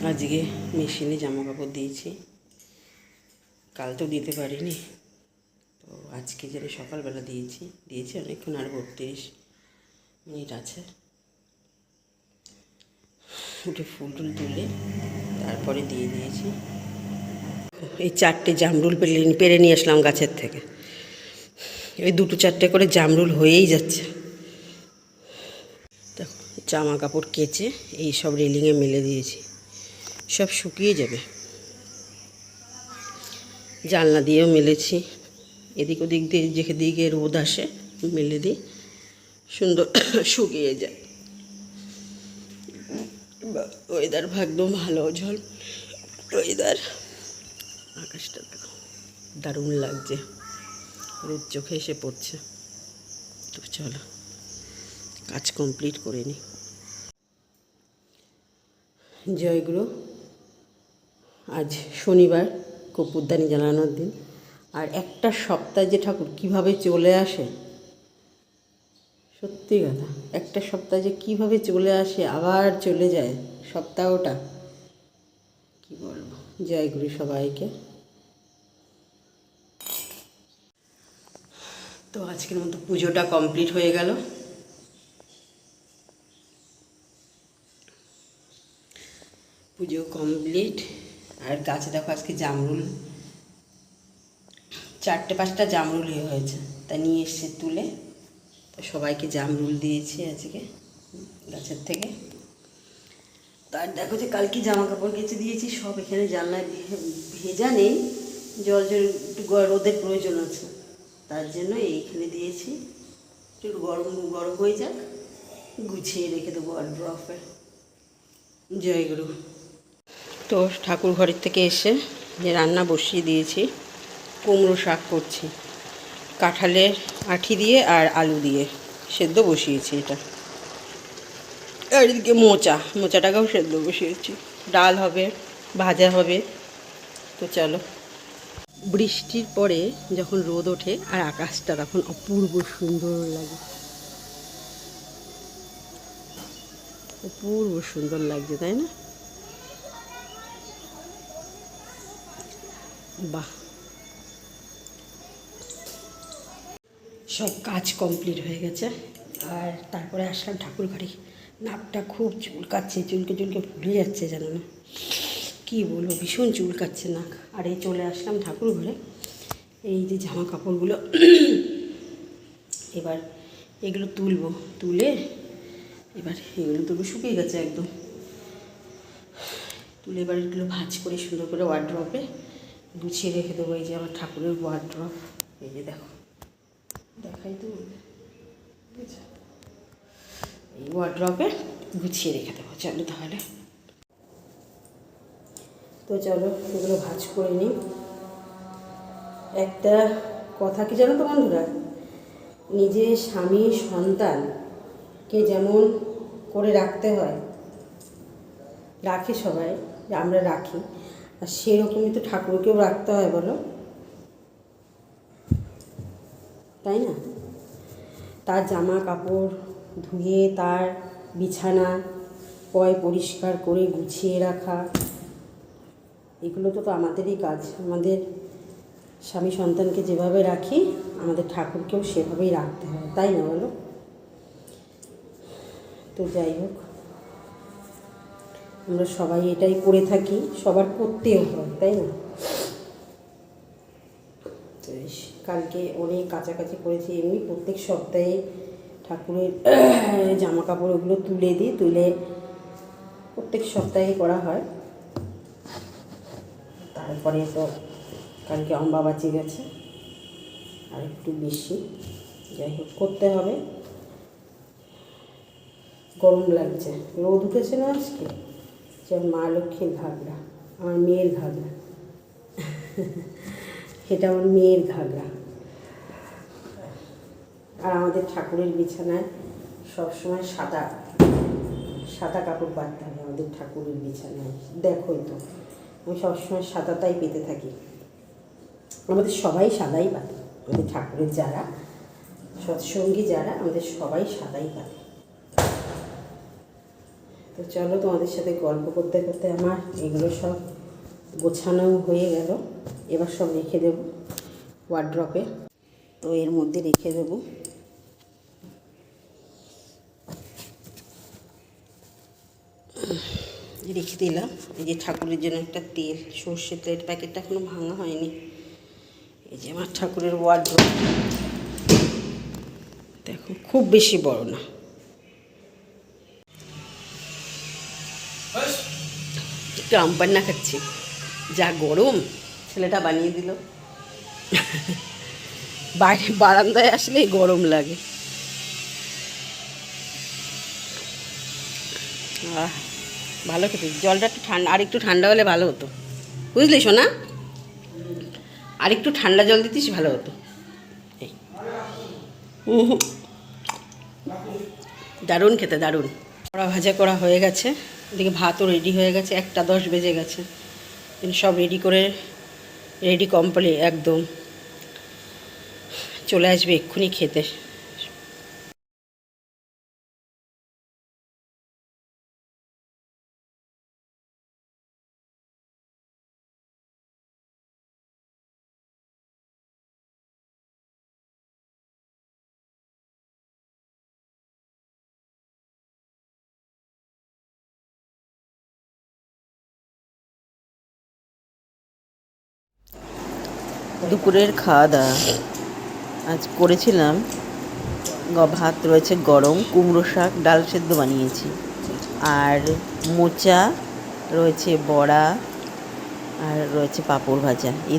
আজকে মেশিনে জামা কাপড় দিয়েছি, কাল তো দিতে পারিনি, তো আজকে যেটা সকালবেলা দিয়েছি অনেকক্ষণ, আর 32 মিনিট আছে। উঠে ফুল টুল তুলে তারপরে দিয়ে দিয়েছি। এই 4টে জামরুল পেরে নিয়ে আসলাম গাছের থেকে। এই 2-4টে করে জামরুল হয়েই যাচ্ছে। দেখো, জামা কাপড় কেচে এই সব রেলিংয়ে মেলে দিয়েছি, সব শুকিয়ে যাবে। জানলা দিয়েও মেলেছি, এদিক ওদিক দিয়ে যেদিকে রোদ আসে মেলে দিই, সুন্দর শুকিয়ে যায়। ওয়েদার ভাগ্য ভালো, ঝড় ওয়েদার। আকাশটা দেখো, দারুণ লাগছে, রোদ চোখে এসে পড়ছে। তো চলো কাজ কমপ্লিট করে নিই। জয়গুরু। আজ শনিবার, কর্পূরদানি জ্বালানোর দিন। আর একটা সপ্তাহ যে ঠাকুর কীভাবে চলে আসে, সত্যি কথা, একটা সপ্তাহ যে কীভাবে চলে আসে আবার চলে যায় সপ্তাহটা, কি বলবো। জয়গুরু সবাইকে। তো আজকের মতো পুজোটা কমপ্লিট হয়ে গেল। পুজো কমপ্লিট। আর গাছে দেখো আজকে জামরুল 4-5টা জামরুল হয়েছে, তা নিয়ে এসে তুলে তো সবাইকে জামরুল দিয়েছি আজকে গাছের থেকে। তার দেখো যে কালকে জামা কাপড় কেচে দিয়েছি, সব এখানে জানলায় ভেজা নেই, জল একটু রোদের প্রয়োজন আছে, তার জন্য এইখানে দিয়েছি। একটু গরম গরম হয়ে যাক, গুছিয়ে রেখে দেবো ওয়ার্ড্রপে। জয়গুরু। তো ঠাকুর ঘরের থেকে এসে যে রান্না বসিয়ে দিয়েছি, কুমড়ো শাক করছি, কাঁঠালের আঁঠি দিয়ে আর আলু দিয়ে সেদ্ধ বসিয়েছি এটা। আর এদিকে মোচাটাকেও সেদ্ধ বসিয়েছি, ডাল হবে, ভাজা হবে। তো চলো। বৃষ্টির পরে যখন রোদ ওঠে আর আকাশটা তখন অপূর্ব সুন্দর লাগে, অপূর্ব সুন্দর লাগছে, তাই না? বাহ, সব কাজ কমপ্লিট হয়ে গেছে। আর তারপরে আসলাম ঠাকুর ঘরে। নাকটা খুব চুলকাচ্ছে, চুলকে ফুলে যাচ্ছে, জানো না কী বলবো, ভীষণ চুলকাচ্ছে নাক। আর এই চলে আসলাম ঠাকুর ঘরে। এই যে জামা কাপড়গুলো এবার এগুলো তুলে এবার এগুলো তুলবো, শুকিয়ে গেছে একদম। তুলে এবার এগুলো ভাঁজ করে সুন্দর করে ওয়ার্ড্রপে গুছিয়ে রেখে দেবো। এই যে আমার ঠাকুরের ওয়ার্ড্রপ, এই যে দেখো, দেখাই তো, এই ওয়ার্ড্রপে গুছিয়ে রেখে দেবো। চলো তাহলে। তো চলো এগুলো ভাঁজ করে নিই। একটা কথা কি জানো তো বন্ধুরা, নিজের স্বামী সন্তানকে যেমন করে রাখতে হয়, রাখে সবাই, আমরা রাখি, আর সেরকমই তো ঠাকুরকেও রাখতে হয়, বলো, তাই না? তার জামা কাপড় ধুয়ে, তার বিছানা পরিষ্কার করে গুছিয়ে রাখা, এগুলো তো আমাদেরই কাজ। আমাদের স্বামী সন্তানকে যেভাবে রাখি, আমাদের ঠাকুরকেও সেভাবেই রাখতে হয়, তাই না বলো? তো যাই হোক, আমরা সবাই এটাই করে থাকি, সবার করতেও হয়, তাই না? তো কালকে অনেক কাছাকাছি করেছি। এমনি প্রত্যেক সপ্তাহে ঠাকুরের জামা কাপড় ওগুলো তুলে প্রত্যেক সপ্তাহে করা হয়। তারপরে তো কালকে অম্বাবাচি গেছে, আর একটু বেশি, যাই হোক করতে হবে। গরম লাগছে, রোদ উঠেছে না আজকে। যে মা লক্ষ্মীর ঘাগরা, আমার মেয়ের ঘাগরা, এটা আমার মেয়ের ঘাগরা। আর আমাদের ঠাকুরের বিছানায় সবসময় সাদা কাপড় পাততে হবে আমাদের ঠাকুরের বিছানায়। দেখোই তো, আমি সবসময় সাদাটাই পেতে থাকি। আমাদের সবাই সাদাই পাতে, আমাদের ঠাকুরের যারা সৎসঙ্গী যারা, আমাদের সবাই সাদাই পাতে। তো চলো তোমাদের সাথে গল্প করতে করতে আমার এগুলো সব গোছানো হয়ে গেল। এবার সব রেখে দেবো ওয়ার্ড্রপে। তো এর মধ্যে রেখে দেবো। রেখে দিলাম। এই যে ঠাকুরের জন্য একটা তেল, সর্ষের তেলের প্যাকেটটা এখনো ভাঙা হয়নি। এই যে আমার ঠাকুরের ওয়ার্ড্রপ, দেখো খুব বেশি বড় না। একটু আম পান্না খাচ্ছি, যা গরম ছেলেটা বানিয়ে দিল। বাইরে বারান্দায় আসলে গরম লাগে। ভালো খেতে, জলটা একটু ঠান্ডা, আর একটু ঠান্ডা হলে ভালো হতো, বুঝলি সোনা? আর একটু ঠান্ডা জল দিতিস ভালো হতো। দারুণ খেতে, দারুণ। কড়া ভাজা করা হয়ে গেছে, এদিকে ভাতও রেডি হয়ে গেছে। 1:10 বেজে গেছে, সব রেডি করে রেডি কমপ্লিট একদম। চলে আসবে এক্ষুনি খেতে। দুপুরের খাওয়া দাওয়া আজ করেছিলাম, ভাত রয়েছে গরম, কুমড়ো শাক, ডাল সেদ্ধ বানিয়েছি, আর মোচা রয়েছে, বড়া, আর রয়েছে পাঁপড় ভাজা। এই